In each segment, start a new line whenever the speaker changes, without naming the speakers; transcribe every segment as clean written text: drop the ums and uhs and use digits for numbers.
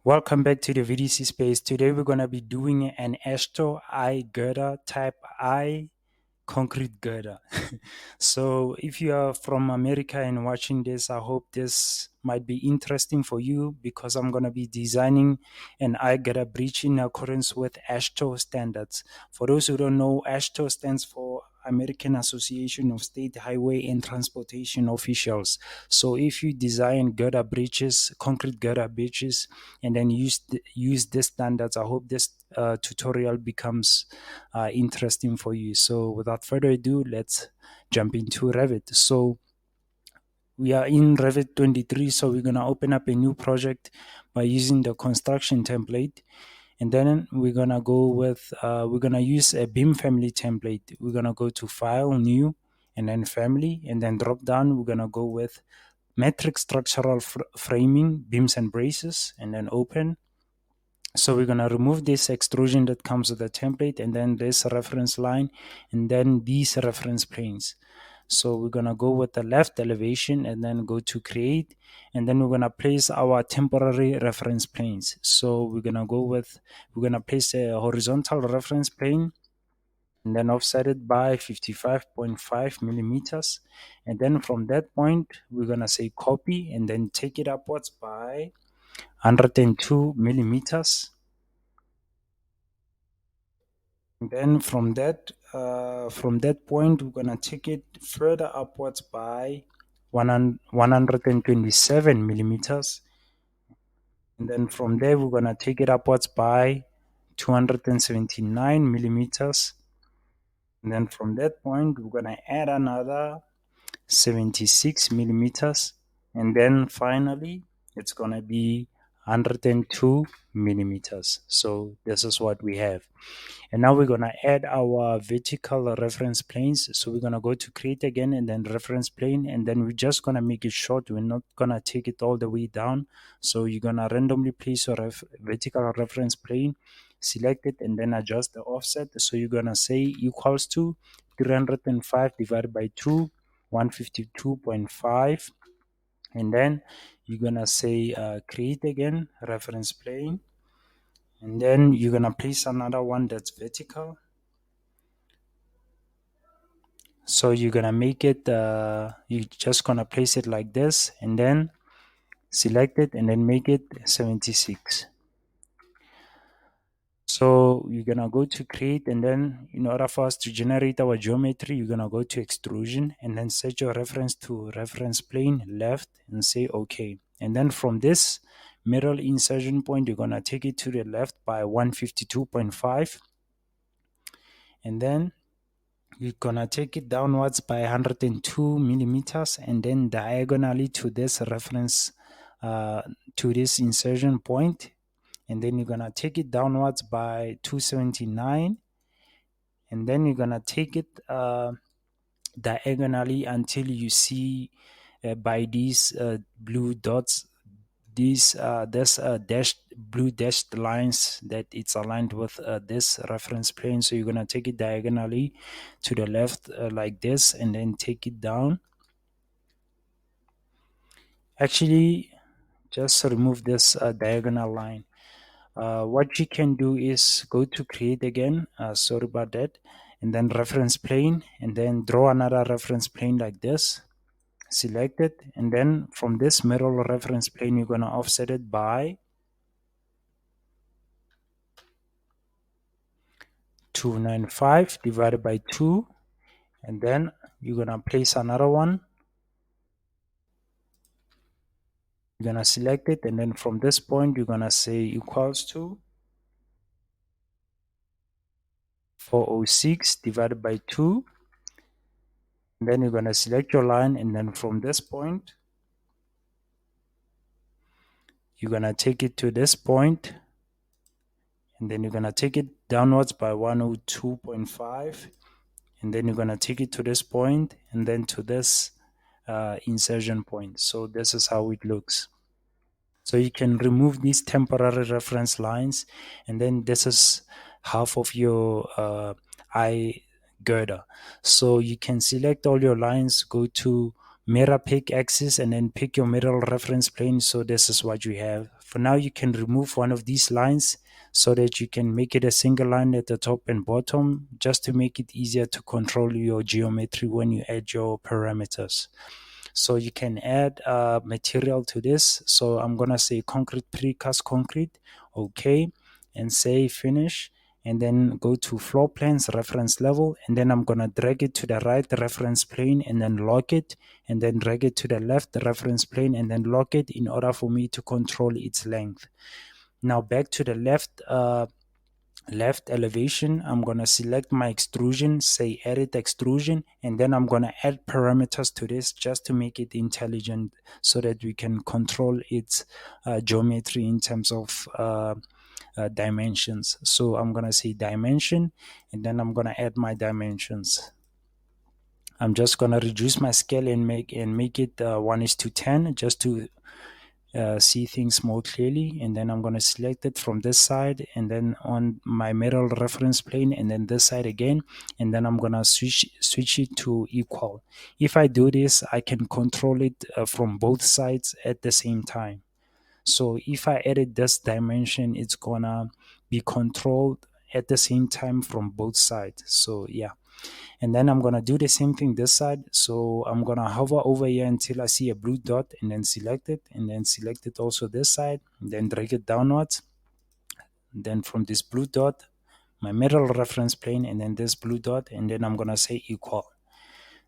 Welcome back to the VDC space. Today we're going to be doing an AASHTO I-Girder Type I concrete girder. So if you are from America and watching this, I hope this might be interesting for you because I'm going to be designing an I-Girder bridge in accordance with AASHTO standards. For those who don't know, AASHTO stands for American Association of State Highway and Transportation Officials. So if you design girder bridges, concrete girder bridges, and then use these standards, I hope this tutorial becomes interesting for you. So without further ado, let's jump into Revit. So we are in Revit 23, so we're going to open up a new project by using the construction template. And then we're going to go with, we're going to use a beam family template. We're going to go to File, New, and then Family, and then drop down, we're going to go with Metric Structural Framing, Beams and Braces, and then Open. So we're going to remove this extrusion that comes with the template, and then this reference line, and then these reference planes. So we're going to go with the left elevation and then go to create, and then we're going to place our temporary reference planes. So we're going to go with, we're going to place a horizontal reference plane and then offset it by 55.5 millimeters. And then from that point, we're going to say copy and then take it upwards by 102 millimeters. Then from that point, we're gonna take it further upwards by 127 millimeters, and then from there we're gonna take it upwards by 279 millimeters, and then from that point we're gonna add another 76 millimeters, and then finally it's gonna be 102 millimeters. So this is what we have. And now we're going to add our vertical reference planes. So we're going to go to create again and then reference plane. And then we're just going to make it short. We're not going to take it all the way down. So you're going to randomly place your vertical reference plane, select it, and then adjust the offset. So you're going to say equals to 305 divided by 2, 152.5. And then you're going to say create again, reference plane. And then you're going to place another one that's vertical. So you're going to make it, you're just going to place it like this and then select it and then make it 76. So you're going to go to create, and then in order for us to generate our geometry, you're going to go to extrusion and then set your reference to reference plane left and say OK. And then from this middle insertion point, you're going to take it to the left by 152.5. And then you're gonna take it downwards by 102 millimeters, and then diagonally to this reference, to this insertion point, and then you're gonna take it downwards by 279, and then you're gonna take it diagonally until you see by these blue dots, these dashed blue dashed lines, that it's aligned with this reference plane. So you're going to take it diagonally to the left like this, and then take it down. Actually, just remove this diagonal line. What you can do is go to create again, sorry about that, and then reference plane, and then draw another reference plane like this, select it, and then from this middle reference plane you're going to offset it by 295 divided by 2, and then you're going to place another one. You're going to select it, and then from this point you're going to say equals to 406 divided by 2, and then you're going to select your line, and then from this point you're going to take it to this point, and then you're going to take it downwards by 102.5, and then you're going to take it to this point, and then to this insertion point. So this is how it looks. So you can remove these temporary reference lines, and then this is half of your I-Girder. So you can select all your lines, go to mirror pick axis and then pick your middle reference plane. So this is what you have. For now, you can remove one of these lines so that you can make it a single line at the top and bottom, just to make it easier to control your geometry when you add your parameters. So you can add material to this. So I'm gonna say concrete, precast concrete, okay, and say finish, and then go to floor plans, reference level, and then I'm gonna drag it to the right reference plane and then lock it, and then drag it to the left reference plane and then lock it in order for me to control its length. Now back to the left elevation, I'm going to select my extrusion, say edit extrusion, and then I'm going to add parameters to this just to make it intelligent so that we can control its geometry in terms of dimensions. So I'm going to say dimension, and then I'm going to add my dimensions. I'm just going to reduce my scale and make it 1:10 just to see things more clearly. And then I'm going to select it from this side and then on my middle reference plane, and then this side again, and then I'm going to switch it to equal. If I do this, I can control it from both sides at the same time. So if I edit this dimension, it's gonna be controlled at the same time from both sides. So yeah, and then I'm gonna do the same thing this side. So I'm gonna hover over here until I see a blue dot and then select it, and then select it also this side, and then drag it downwards. And then from this blue dot, my middle reference plane, and then this blue dot, and then I'm gonna say equal.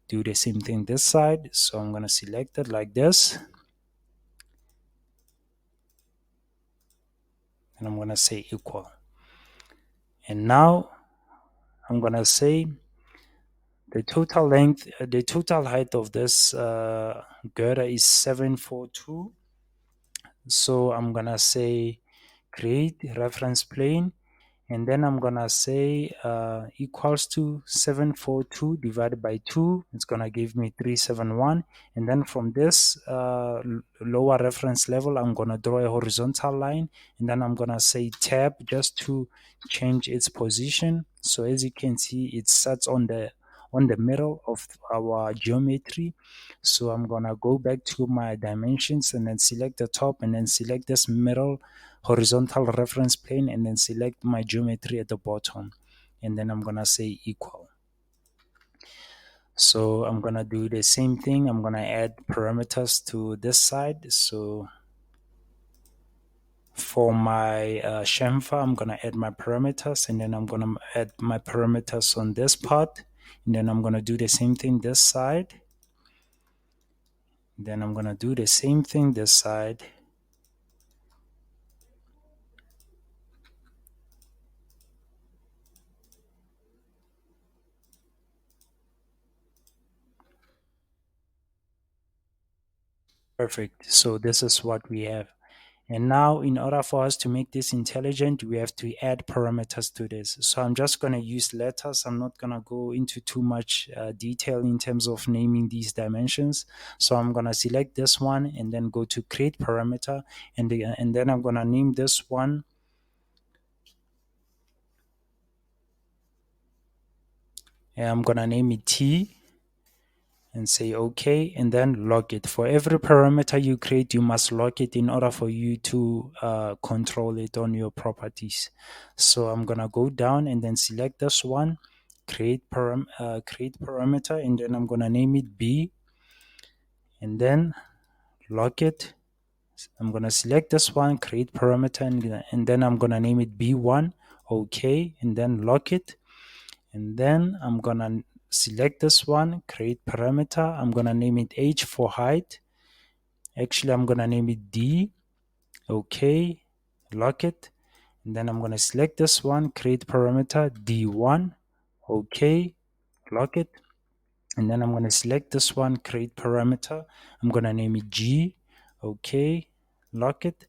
Do the same thing this side. So I'm gonna select it like this, and I'm gonna say equal. And now I'm gonna say the total length, the total height of this girder is 742. So I'm gonna say create reference plane, and then I'm gonna say equals to 742 divided by 2. It's gonna give me 371. And then from this lower reference level, I'm gonna draw a horizontal line, and then I'm gonna say tab just to change its position. So as you can see, it sets on the middle of our geometry. So I'm gonna go back to my dimensions and then select the top, and then select this middle horizontal reference plane, and then select my geometry at the bottom, and then I'm gonna say equal. So I'm gonna do the same thing. I'm gonna add parameters to this side. So for my chamfer, I'm gonna add my parameters, and then I'm gonna add my parameters on this part, and then I'm gonna do the same thing this side. Then I'm gonna do the same thing this side. Perfect. So this is what we have. And now, in order for us to make this intelligent, we have to add parameters to this. So I'm just going to use letters. I'm not going to go into too much detail in terms of naming these dimensions. So I'm going to select this one and then go to create parameter. And then I'm going to name this one. And I'm going to name it T. And say OK, and then lock it. For every parameter you create, you must lock it in order for you to control it on your properties. So I'm gonna go down and then select this one, create parameter, and then I'm gonna name it B, and then lock it. I'm gonna select this one, create parameter, and then I'm gonna name it B1, OK, and then lock it. And then I'm gonna select this one, create parameter. I'm gonna name it H for height. Actually, I'm gonna name it D. Okay, lock it. And then I'm gonna select this one, create parameter D1. Okay, lock it. And then I'm gonna select this one, create parameter. I'm gonna name it G. Okay, lock it.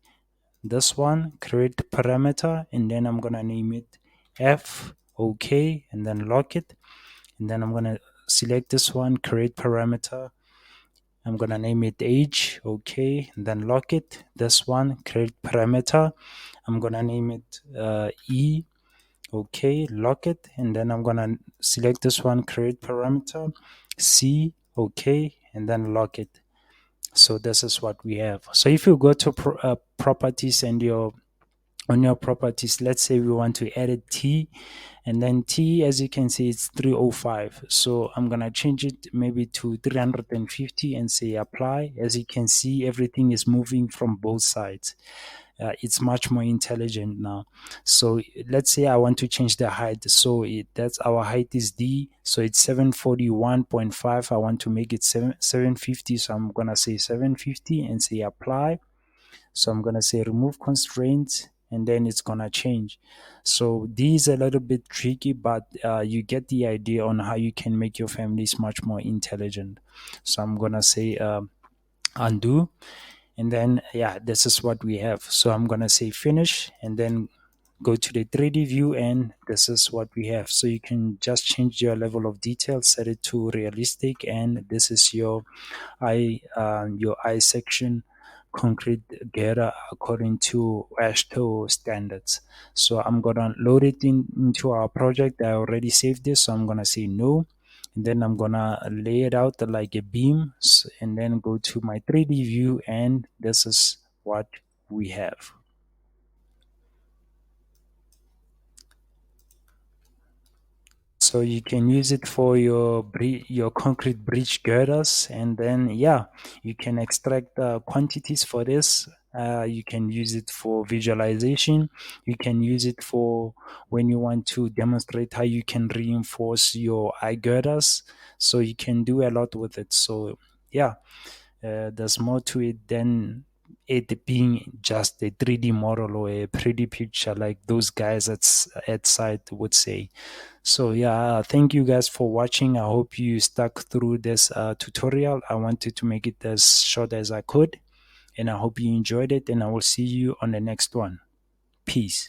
This one, create parameter, and then I'm gonna name it F. Okay, and then lock it. And then I'm gonna select this one, create parameter. I'm gonna name it age. Okay, and then lock it. This one, create parameter. I'm gonna name it E. Okay, lock it. And then I'm gonna select this one, create parameter C. Okay, and then lock it. So this is what we have. So if you go to properties and your on your properties, let's say we want to edit T, and then T, as you can see, it's 305. So I'm gonna change it maybe to 350 and say apply. As you can see, everything is moving from both sides. It's much more intelligent now. So let's say I want to change the height. So that's our height is D. So it's 741.5. I want to make it 750. So I'm gonna say 750 and say apply. So I'm gonna say remove constraints, and then it's gonna change. So these are a little bit tricky, but you get the idea on how you can make your families much more intelligent. So I'm gonna say undo, and then yeah, this is what we have. So I'm gonna say finish, and then go to the 3D view, and this is what we have. So you can just change your level of detail, set it to realistic, and this is your I section concrete girder according to AASHTO standards. So I'm gonna load it into our project. I already saved this, so I'm gonna say no, and then I'm gonna lay it out like a beam, and then go to my 3D view, and this is what we have. So you can use it for your concrete bridge girders, and then yeah, you can extract quantities for this. You can use it for visualization. You can use it for when you want to demonstrate how you can reinforce your eye girders. So you can do a lot with it. So yeah, there's more to it than it being just a 3D model or a pretty picture like those guys at site would say. So yeah, thank you guys for watching. I hope you stuck through this tutorial. I wanted to make it as short as I could, and I hope you enjoyed it, and I will see you on the next one. Peace.